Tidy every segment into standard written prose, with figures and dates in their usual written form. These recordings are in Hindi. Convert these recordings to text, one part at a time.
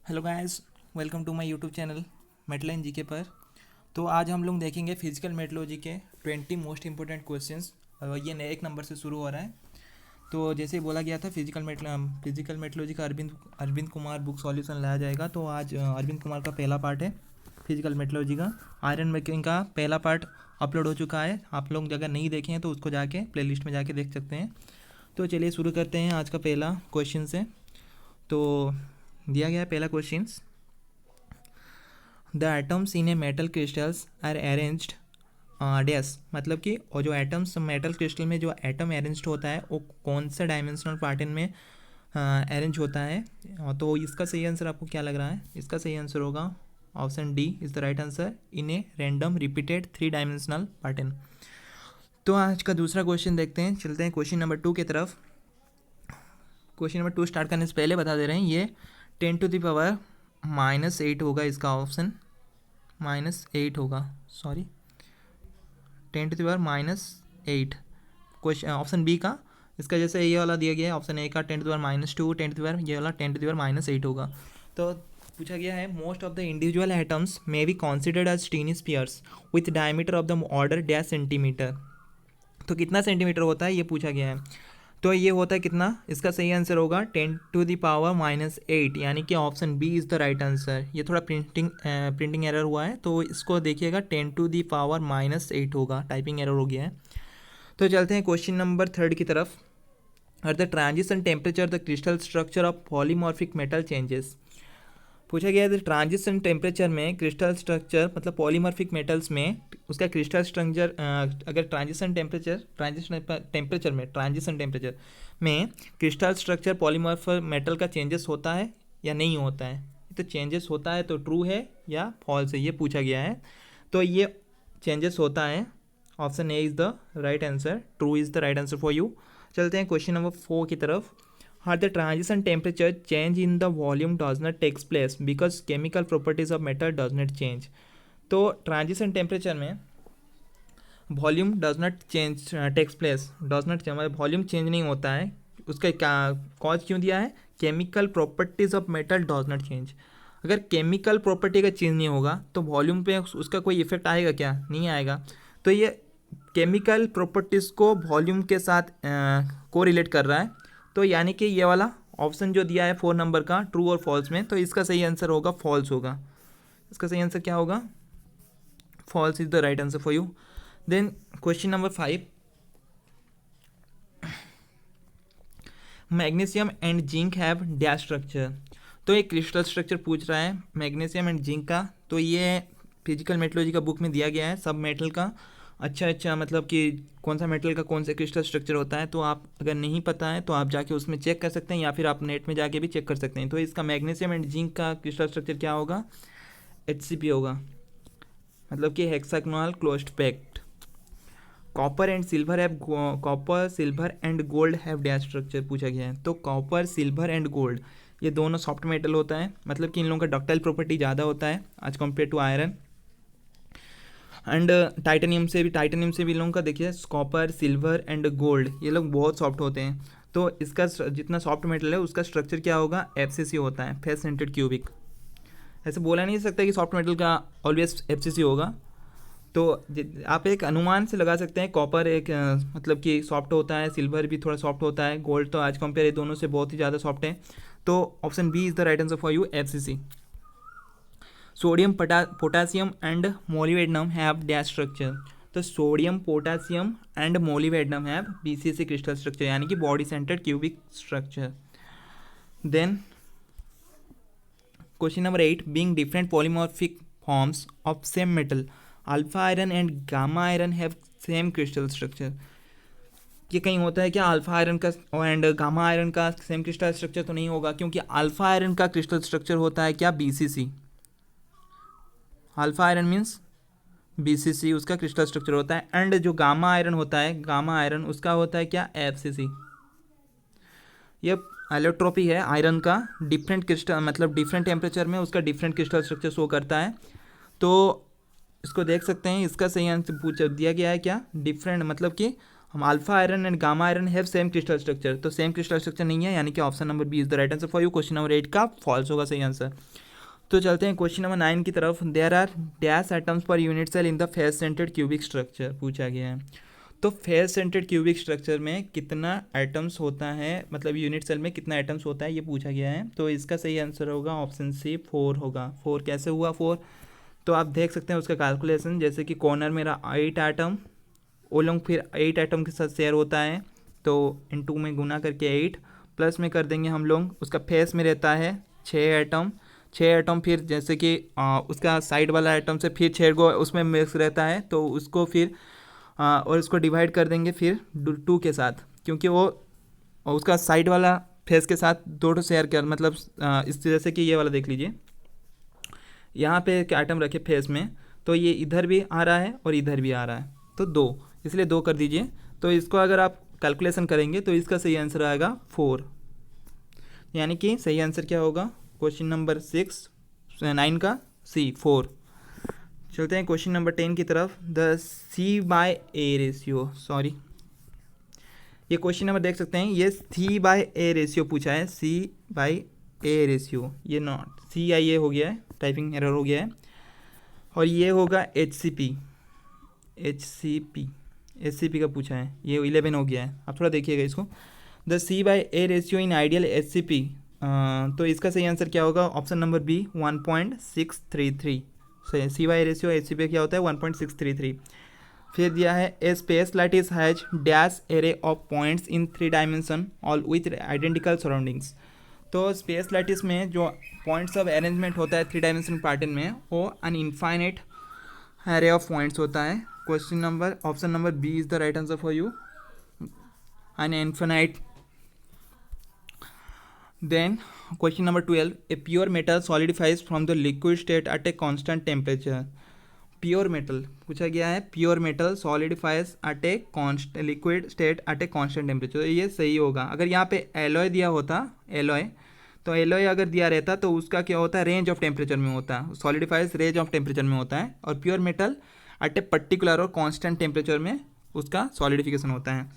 Hello guys, welcome to my YouTube channel Metline GK पर। तो आज हम लोग देखेंगे फिजिकल मेट्रोलॉजी के 20 मोस्ट इंपॉर्टेंट क्वेश्चंस। ये नए एक नंबर से शुरू हो रहा है। तो जैसे ही बोला गया था फिजिकल मेट्रोलॉजी का अरविंद कुमार बुक सॉल्यूशन लाया जाएगा। तो आज अरविंद कुमार का पहला पार्ट है फिजिकल मेट्रोलॉजी का। आयरन मेकिंग का पहला पार्ट अपलोड हो चुका है। आप लोग अगर नहीं देखे हैं तो उसको जाके प्लेलिस्ट में जाके देख सकते हैं। तो चलिए शुरू करते हैं आज का पहला क्वेश्चन से। तो दिया गया है पहला question, the atoms in a metal crystals are arranged dash, मतलब कि और जो एटम्स मेटल क्रिस्टल में जो एटम अरेंज होता है वो कौन सा डायमेंशनल पैटर्न में अरेंज होता है। तो इसका सही आंसर आपको क्या लग रहा है? इसका सही आंसर होगा option D is the right answer, in a random repeated 3 dimensional pattern. तो आज का दूसरा क्वेश्चन देखते हैं, चलते हैं क्वेश्चन नंबर 2 की तरफ। क्वेश्चन नंबर 2 स्टार्ट करने से पहले बता दे रहे हैं ये 10⁻⁻8 होगा। इसका ऑप्शन -8 होगा, सॉरी 10⁻⁸। क्वेश्चन ऑप्शन बी का, इसका जैसे ये वाला दिया गया है ऑप्शन ए का 10⁻², 10 ये वाला 10⁻8 होगा। तो पूछा गया है most of the individual atoms may be considered as tiny spheres with diameter of the order dash centimetre. तो कितना सेंटीमीटर होता है ये पूछा गया है। तो ये होता है कितना? इसका सही आंसर होगा 10⁻⁻8, यानी कि option B is the right answer. ये थोड़ा प्रिंटिंग एरर हुआ है तो इसको देखिएगा 10⁻⁻8 होगा, टाइपिंग एरर हो गया है। तो चलते हैं क्वेश्चन नंबर 3 की तरफ। At the transition temperature the crystal structure of polymorphic metal changes. पूछा गया है ट्रांजिशन टेम्परेचर में क्रिस्टल स्ट्रक्चर, मतलब पॉलीमॉर्फिक मेटल्स में उसका क्रिस्टल स्ट्रक्चर अगर ट्रांजिशन टेम्परेचर में क्रिस्टल स्ट्रक्चर पॉलीमॉर्फ मेटल का चेंजेस होता है या नहीं होता है। तो चेंजेस होता है तो ट्रू है या फॉल्स है, ये पूछा गया है। तो ये चेंजेस होता है, option A is the right answer, true is the right answer for you. चलते हैं क्वेश्चन नंबर 4 की तरफ। At the transition temperature, change in the volume does not takes place because chemical properties of metal does not change. तो ट्रांजिशन टेम्परेचर में volume does not change takes place, does not change मतलब वॉल्यूम चेंज नहीं होता है। उसका क्या कॉज क्यों दिया है? Chemical properties of metal does not change. अगर केमिकल प्रॉपर्टी का चेंज नहीं होगा तो वॉल्यूम पे उसका कोई इफेक्ट आएगा क्या? नहीं आएगा। तो ये केमिकल प्रॉपर्टीज़ को वॉल्यूम के साथ को रिलेट कर रहा है। तो यानी कि ये वाला ऑप्शन जो दिया है 4 नंबर का, ट्रू और फॉल्स में, तो इसका सही आंसर होगा फॉल्स होगा। इसका सही आंसर क्या होगा? False is the right answer for you. Then question number 5, magnesium and zinc have dash structure. तो एक क्रिस्टल स्ट्रक्चर पूछ रहा है मैग्नीशियम एंड जिंक का। तो ये फिजिकल मेट्रोलॉजी का बुक में दिया गया है सब मेटल का। अच्छा मतलब कि कौन सा मेटल का कौन सा क्रिस्टल स्ट्रक्चर होता है। तो आप अगर नहीं पता है तो आप जाके उसमें चेक कर सकते हैं या फिर आप नेट में जाके भी चेक कर सकते हैं। तो इसका मैग्नीशियम एंड जिंक का क्रिस्टल स्ट्रक्चर क्या होगा? HCP होगा, मतलब कि hexagonal closed packed. Copper silver and gold have dash structure पूछा गया है। तो कॉपर, सिल्वर एंड गोल्ड ये दोनों सॉफ्ट मेटल होता है, मतलब कि इन लोगों का डक्टाइल प्रॉपर्टी ज़्यादा होता है as compare to iron and titanium से भी इन लोगों का देखिए कॉपर, सिल्वर एंड गोल्ड ये लोग बहुत सॉफ्ट होते हैं। तो इसका जितना सॉफ्ट मेटल है उसका स्ट्रक्चर क्या होगा? FCC होता है, फेस सेंटर्ड क्यूबिक। ऐसे बोला नहीं सकता कि सॉफ्ट मेटल का ऑलवेज FCC होगा। तो आप एक अनुमान से लगा सकते हैं। कॉपर एक मतलब कि सॉफ्ट होता है, सिल्वर भी थोड़ा सॉफ्ट होता है, गोल्ड तो आज कंपेयर दोनों से बहुत ही ज़्यादा सॉफ्ट है। तो option B is the right answer for you, FCC। Sodium, potassium and molybdenum have dash structure. तो sodium, potassium and molybdenum have BCC crystal structure, यानी कि body centred cubic structure. Then question number 8, being different polymorphic forms of same metal alpha iron and gamma iron have same crystal structure. ये कहीं होता है क्या अल्फा आयरन का एंड गामा आयरन का सेम क्रिस्टल स्ट्रक्चर? तो नहीं होगा, क्योंकि अल्फा आयरन का क्रिस्टल स्ट्रक्चर होता है क्या? BCC। Alpha iron means BCC उसका क्रिस्टल स्ट्रक्चर होता है। एंड जो गामा आयरन होता है, गामा आयरन उसका होता है क्या? FCC। ये एलोट्रोपी है आयरन का, डिफरेंट क्रिस्टल मतलब डिफरेंट टेम्परेचर में उसका डिफरेंट क्रिस्टल स्ट्रक्चर शो करता है। तो इसको देख सकते हैं, इसका सही आंसर पूछ दिया गया है क्या? डिफरेंट मतलब कि हम alpha iron and gamma iron have same crystal structure, तो सेम क्रिस्टल स्ट्रक्चर नहीं है, यानी कि option number B is the right answer for you. Question number 8 का फॉल्स होगा सही आंसर। तो चलते हैं क्वेश्चन नंबर 9 की तरफ। There are dash atoms per unit cell in the face centred cubic structure पूछा गया है। तो फेस सेंटर्ड क्यूबिक स्ट्रक्चर में कितना एटम्स होता है, मतलब यूनिट सेल में कितना एटम्स होता है ये पूछा गया है। तो इसका सही आंसर होगा ऑप्शन सी 4 होगा। 4 कैसे हुआ 4? तो आप देख सकते हैं उसका कैलकुलेशन, जैसे कि कॉर्नर मेरा 8 एटम, वो लोग फिर 8 एटम के साथ शेयर होता है, तो इन 2 में गुना करके 8 प्लस में कर देंगे हम लोग। उसका फेस में रहता है 6 एटम, 6 एटम फिर जैसे कि उसका साइड वाला एटम से फिर 6 को उसमें मिक्स रहता है, तो उसको फिर और उसको डिवाइड कर देंगे फिर 2 के साथ, क्योंकि वो उसका साइड वाला फेस के साथ 2 शेयर कर, मतलब इस तरह से कि ये वाला देख लीजिए, यहाँ पे एक आइटम रखे फेस में, तो ये इधर भी आ रहा है और इधर भी आ रहा है, तो 2, इसलिए 2 कर दीजिए। तो इसको अगर आप कैलकुलेशन करेंगे तो इसका सही आंसर आएगा 4, यानी कि सही आंसर क्या होगा क्वेश्चन नंबर 9 का सी 4। चलते हैं क्वेश्चन नंबर 10 की तरफ। द C/A रेशियो, सॉरी ये क्वेश्चन नंबर देख सकते हैं, ये C/A रेशियो पूछा है, C/A रेशियो, ये नॉट CIA हो गया है, टाइपिंग एरर हो गया है, और ये होगा HCP का पूछा है, ये 11 हो गया है। आप थोड़ा देखिएगा इसको। The C/A ratio in ideal HCP, तो इसका सही आंसर क्या होगा ऑप्शन नंबर बी 1.633। सही, C/A रेशियो HCP क्या होता है 1.633। फिर दिया है a space lattice has dash array of points in 3 dimension all with identical surroundings. तो स्पेस लाइटिस में जो पॉइंट्स ऑफ अरेंजमेंट होता है 3 डायमेंशन पैटर्न में, वो an infinite array of points होता है। Question number option number B is the right answer for you, an infinite. Then question number 12, a pure metal solidifies from the liquid state at a constant temperature. Pure metal पूछा गया है, pure metal solidifies at a liquid state at a constant temperature, तो ये सही होगा। अगर यहाँ पे एलॉय दिया होता, एलॉय, तो एलॉय अगर दिया रहता तो उसका क्या होता है रेंज ऑफ टेम्परेचर में होता है, सॉलिडिफाइज रेंज ऑफ टेम्परेचर में होता है, और pure metal at a particular और कांस्टेंट टेम्परेचर में उसका सॉलिडिफिकेशन होता है।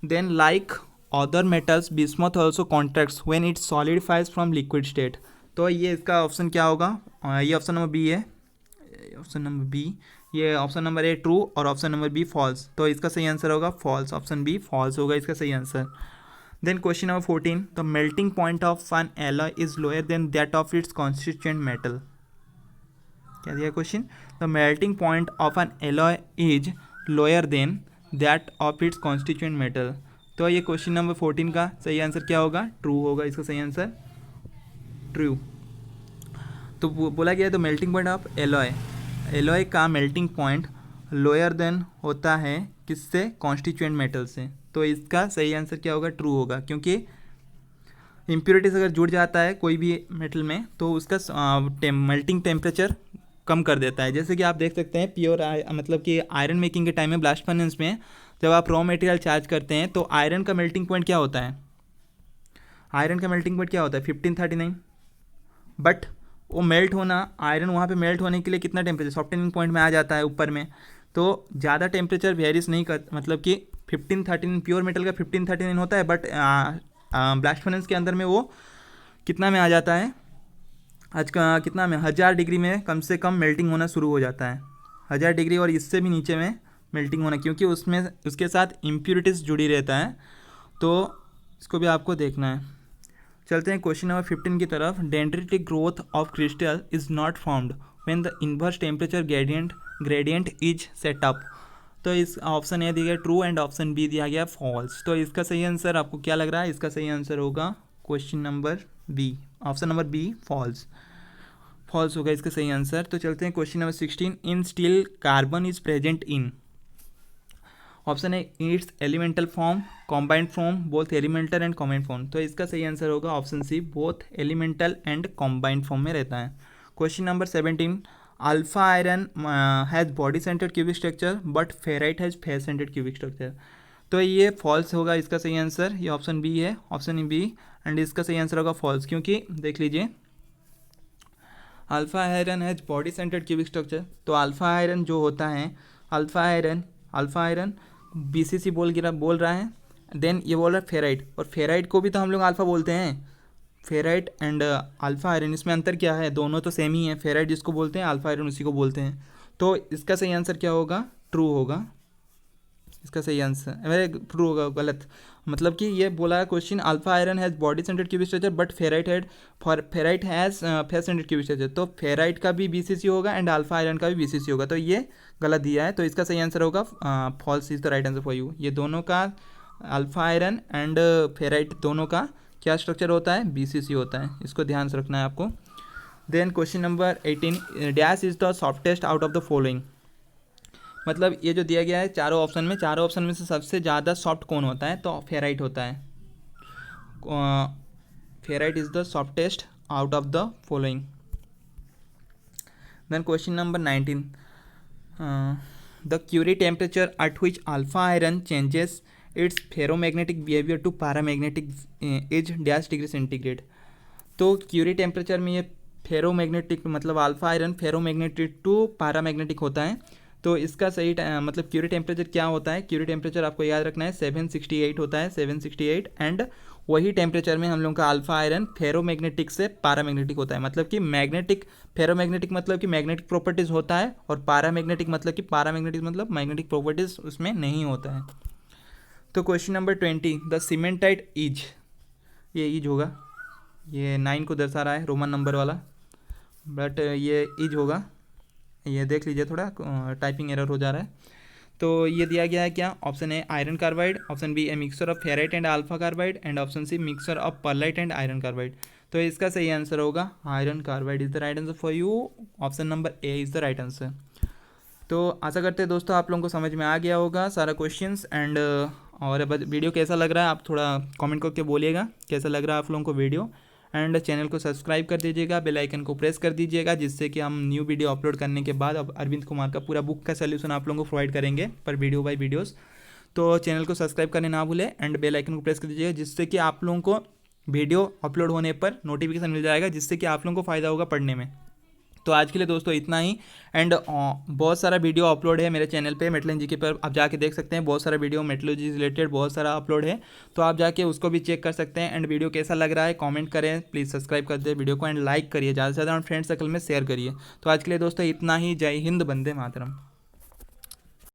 Then like other metals bismuth also contracts when it solidifies from liquid state. तो ये इसका ऑप्शन क्या होगा, ये ऑप्शन नंबर बी है, ऑप्शन नंबर बी, ये ऑप्शन नंबर ए ट्रू और ऑप्शन नंबर बी फॉल्स, तो इसका सही आंसर होगा फॉल्स, ऑप्शन बी फॉल्स होगा इसका सही answer. Then question number 14, the melting point of an alloy is lower than that of its constituent metal. क्या दिया question, the melting point of an alloy is lower than that of its constituent metal. तो ये क्वेश्चन नंबर 14 का सही आंसर क्या होगा, ट्रू होगा इसका सही आंसर, ट्रू। तो बोला गया है the melting point of alloy, alloy का मेल्टिंग पॉइंट लोअर देन होता है किससे, कॉन्स्टिट्यूएंट मेटल से, तो इसका सही आंसर क्या होगा, ट्रू होगा, क्योंकि इम्प्योरिटीज अगर जुड़ जाता है कोई भी मेटल में तो उसका मेल्टिंग टेम्परेचर कम कर देता है। जैसे कि आप देख सकते हैं प्योर मतलब कि आयरन मेकिंग के टाइम में ब्लास्ट फर्नेस में जब आप रॉ मटेरियल चार्ज करते हैं तो आयरन का मेल्टिंग पॉइंट क्या होता है, आयरन का मेल्टिंग पॉइंट क्या होता है 1539, बट वो मेल्ट होना, आयरन वहाँ पे मेल्ट होने के लिए कितना टेम्परेचर सॉफ्टनिंग पॉइंट में आ जाता है ऊपर में, तो ज़्यादा टेम्परेचर वेरीज नहीं कर, मतलब कि 1539 प्योर मेटल का 1539 होता है, बट ब्लास्ट फर्नेस के अंदर में वो कितना में आ जाता है, आज का कितना में 1000 डिग्री में कम से कम मेल्टिंग होना शुरू हो जाता है, 1000 डिग्री और इससे भी नीचे में मेल्टिंग होना, क्योंकि उसमें उसके साथ इम्प्योरिटीज़ जुड़ी रहता है, तो इसको भी आपको देखना है। चलते हैं क्वेश्चन नंबर 15 की तरफ। Dendritic growth of crystal is not formed when the inverse temperature gradient is set up. तो इस ऑप्शन ए दिया गया ट्रू एंड ऑप्शन बी दिया गया फॉल्स। तो इसका सही आंसर आपको क्या लग रहा है, इसका सही आंसर होगा question number B, option number B false, false होगा इसका सही आंसर। तो चलते हैं question number 16, in steel carbon is present in, option है it's elemental form, combined form, both elemental and combined form. तो इसका सही आंसर होगा option C, both elemental and combined form में रहता है। Question number 17, alpha iron has body centred cubic structure but ferrite has face centred cubic structure. तो ये फॉल्स होगा इसका सही आंसर, ये ऑप्शन बी है, ऑप्शन बी, एंड इसका सही आंसर होगा फॉल्स, क्योंकि देख लीजिए alpha iron has body centred cubic structure, तो अल्फा आयरन जो होता है, अल्फा आयरन BCC बोल रहा है। देन ये बोल रहा है फेराइट, और फेराइट को भी तो हम लोग अल्फ़ा बोलते हैं। फेराइट एंड अल्फ़ा आयरन, इसमें अंतर क्या है? दोनों तो सेम ही है। फेराइट जिसको बोलते हैं, अल्फ़ा आयरन उसी को बोलते हैं। तो इसका सही आंसर क्या होगा? ट्रू होगा। इसका सही आंसर अरे ट्रू होगा, गलत। मतलब कि ये बोला है question, alpha iron has body centred cubic structure but ferrite had for ferrite has face centred cubic structure. तो फेराइट का भी BCC होगा एंड अल्फा आयरन का भी BCC होगा, तो ये गलत दिया है। तो इसका सही आंसर होगा false is the right answer for you. ये दोनों का, अल्फा आयरन एंड फेराइट दोनों का क्या स्ट्रक्चर होता है? BCC होता है। इसको ध्यान से रखना है आपको। Then question number 18, dash is the softest out of the following. मतलब ये जो दिया गया है चारों ऑप्शन में से सबसे ज़्यादा सॉफ्ट कौन होता है? तो फेराइट होता है। Ferrite is the softest out of the following. Then question number 19, the Curie temperature at which alpha iron changes its ferromagnetic behaviour to paramagnetic is dash degree centigrade. तो क्यूरी टेम्परेचर में ये फेरोमैग्नेटिक, मतलब alpha iron ferromagnetic to paramagnetic होता है। तो इसका सही मतलब क्यूरी टेम्परेचर क्या होता है? क्यूरी टेम्परेचर आपको याद रखना है 768 होता है, 768। एंड वही टेम्परेचर में हम लोग का अल्फा आयरन फेरोमैग्नेटिक से पैरामैग्नेटिक होता है। मतलब कि मैग्नेटिक, फेरोमैग्नेटिक मतलब कि मैग्नेटिक प्रॉपर्टीज़ होता है, और पैरामैग्नेटिक मतलब कि पैरामैग्नेटिक मतलब मैग्नेटिक प्रॉपर्टीज़ उसमें नहीं होता है। तो question number 20, the cementite is, ये ईज होगा, ये 9 को दर्शा रहा है रोमन नंबर वाला, बट ये ईज होगा। ये देख लीजिए, थोड़ा टाइपिंग एरर हो जा रहा है। तो ये दिया गया है क्या? Option A iron carbide, option B a mixture of ferrite and alpha carbide, and option C mixture of pearlite and iron carbide. तो इसका सही आंसर होगा iron carbide is the right answer for you. Option number A is the right answer. तो आशा करते हैं दोस्तों आप लोगों को समझ में आ गया होगा सारा क्वेश्चंस। एंड और वीडियो कैसा लग रहा है आप थोड़ा कमेंट करके बोलिएगा कैसा लग रहा है आप लोगों को वीडियो। एंड चैनल को सब्सक्राइब कर दीजिएगा, बेल आइकन को प्रेस कर दीजिएगा, जिससे कि हम न्यू वीडियो अपलोड करने के बाद अब अरविंद कुमार का पूरा बुक का सोल्यूशन आप लोगों को प्रोवाइड करेंगे पर वीडियो बाय वीडियोस। तो चैनल को सब्सक्राइब करने ना भूलें एंड बेल आइकन को प्रेस कर दीजिएगा, जिससे कि आप लोगों को वीडियो अपलोड होने पर नोटिफिकेशन मिल जाएगा, जिससे कि आप लोगों को फ़ायदा होगा पढ़ने में। तो आज के लिए दोस्तों इतना ही। एंड बहुत सारा वीडियो अपलोड है मेरे चैनल पे मेटलर्न जीके पर, आप जाके देख सकते हैं। बहुत सारा वीडियो मेटलर्जी से रिलेटेड बहुत सारा अपलोड है, तो आप जाके उसको भी चेक कर सकते हैं। एंड वीडियो कैसा लग रहा है कमेंट करें, प्लीज़ सब्सक्राइब कर दे वीडियो को एंड लाइक करिए, ज़्यादा से ज़्यादा फ्रेंड सर्कल में शेयर करिए। तो आज के लिए दोस्तों इतना ही। जय हिंद, वंदे मातरम।